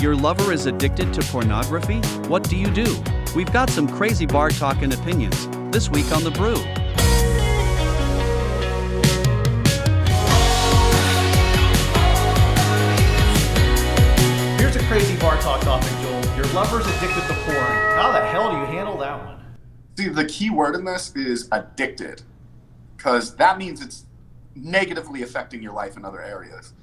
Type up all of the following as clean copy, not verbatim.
Your lover is addicted to pornography? What do you do? We've got some crazy bar talk and opinions this week on The Brew. Here's a crazy bar talk topic, Joel. Your lover's addicted to porn. How the hell do you handle that one? See, the key word in this is addicted, because that means it's negatively affecting your life in other areas.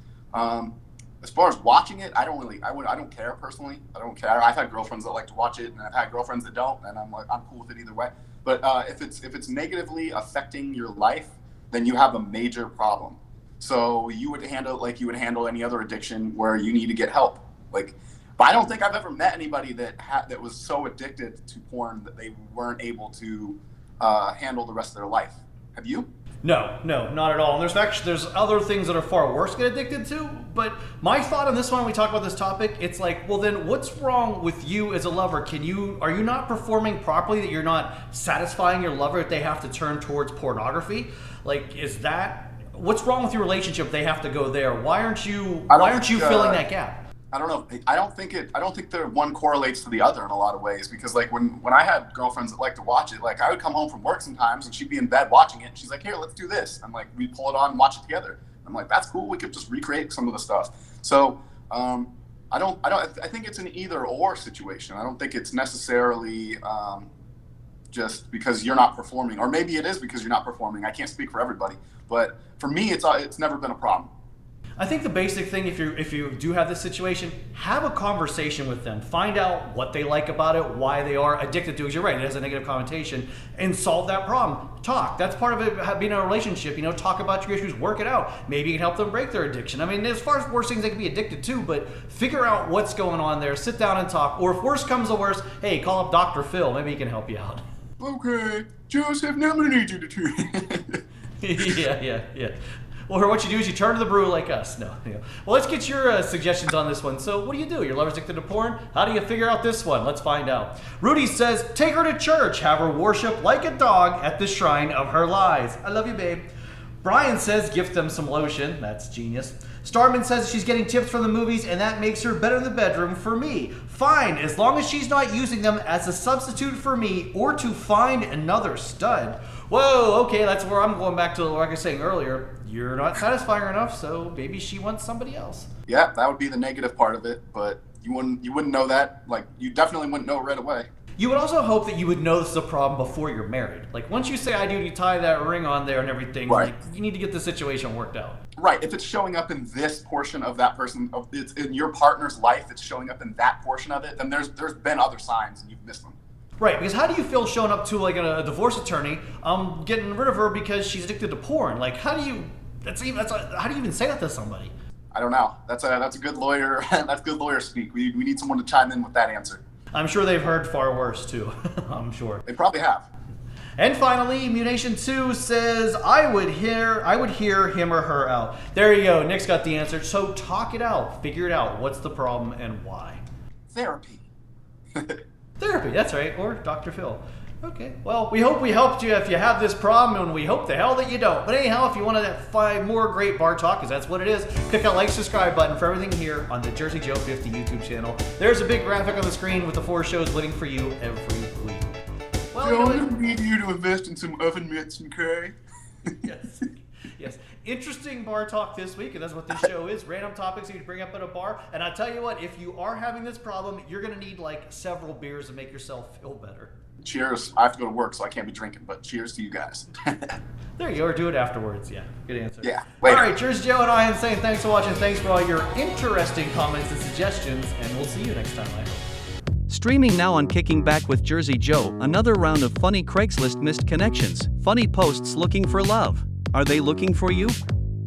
As far as watching it, I don't care personally. I don't care. I've had girlfriends that like to watch it, and I've had girlfriends that don't, and I'm cool with it either way. But if it's negatively affecting your life, then you have a major problem. So you would handle it like you would handle any other addiction where you need to get help. But I don't think I've ever met anybody that was so addicted to porn that they weren't able to handle the rest of their life. Have you? No, not at all. And there's other things that are far worse to get addicted to. But my thought on this one, when we talk about this topic, it's like, well, then what's wrong with you as a lover? Are you not performing properly, that you're not satisfying your lover, that they have to turn towards pornography? Like, what's wrong with your relationship? They have to go there. Why aren't you filling that gap? I don't know. I don't think the one correlates to the other in a lot of ways, because like when I had girlfriends that liked to watch it, like I would come home from work sometimes and she'd be in bed watching it and she's like, "Here, let's do this." I'm like, we pull it on and watch it together. I'm like, that's cool. We could just recreate some of the stuff. So I think it's an either or situation. I don't think it's necessarily just because you're not performing, or maybe it is because you're not performing. I can't speak for everybody, but for me, it's never been a problem. I think the basic thing, if you do have this situation, have a conversation with them. Find out what they like about it, why they are addicted to it. 'Cause you're right, it has a negative connotation, and solve that problem. Talk. That's part of it, being in a relationship. Talk about your issues, work it out. Maybe you can help them break their addiction. I mean, as far as worse things they can be addicted to, but figure out what's going on there. Sit down and talk. Or if worse comes to worse, hey, call up Dr. Phil. Maybe he can help you out. Okay, Joseph, now I'm gonna need you to treat. Yeah. Or what you do is you turn to the brew like us. No. Well, let's get your suggestions on this one. So what do you do? Your lover's addicted to porn? How do you figure out this one? Let's find out. Rudy says, take her to church. Have her worship like a dog at the shrine of her lies. I love you, babe. Brian says, gift them some lotion. That's genius. Starman says she's getting tips from the movies and that makes her better in the bedroom for me. Fine, as long as she's not using them as a substitute for me or to find another stud. Whoa, okay, that's where I'm going back to, like I was saying earlier. You're not satisfying her enough, so maybe she wants somebody else. Yeah, that would be the negative part of it, but you wouldn't know that. Like, you definitely wouldn't know right away. You would also hope that you would know this is a problem before you're married. Like, once you say I do, you tie that ring on there and everything, right. Like, you need to get the situation worked out. Right, if it's showing up in this portion of that person, it's in your partner's life, it's showing up in that portion of it, then there's been other signs and you've missed them. Right, because how do you feel showing up to like a divorce attorney, getting rid of her because she's addicted to porn? Like, how do you even say that to somebody? I don't know. That's a good lawyer. That's good lawyer speak. We need someone to chime in with that answer. I'm sure they've heard far worse too. I'm sure they probably have. And finally, Munation 2 says, I would hear him or her out. There you go. Nick's got the answer. So talk it out. Figure it out. What's the problem and why? Therapy. Therapy, that's right. Or Dr. Phil. Okay. Well, we hope we helped you if you have this problem, and we hope the hell that you don't. But anyhow, if you want to find more great bar talk, because that's what it is, click that like, subscribe button for everything here on the Jersey Joe 50 YouTube channel. There's a big graphic on the screen with the 4 shows waiting for you every week. Well, Joe, I need you to invest in some oven mitts, okay? Yes. Interesting bar talk this week, and that's what this show is. Random topics you bring up at a bar. And I tell you what, if you are having this problem, you're going to need like several beers to make yourself feel better. Cheers. I have to go to work, so I can't be drinking, but cheers to you guys. There you go, or do it afterwards. Yeah, good answer. Yeah. Later. All right, cheers, Joe and I am saying thanks for watching. Thanks for all your interesting comments and suggestions, and we'll see you next time, I hope. Streaming now on Kicking Back with Jersey Joe, another round of funny Craigslist missed connections, funny posts looking for love. Are they looking for you?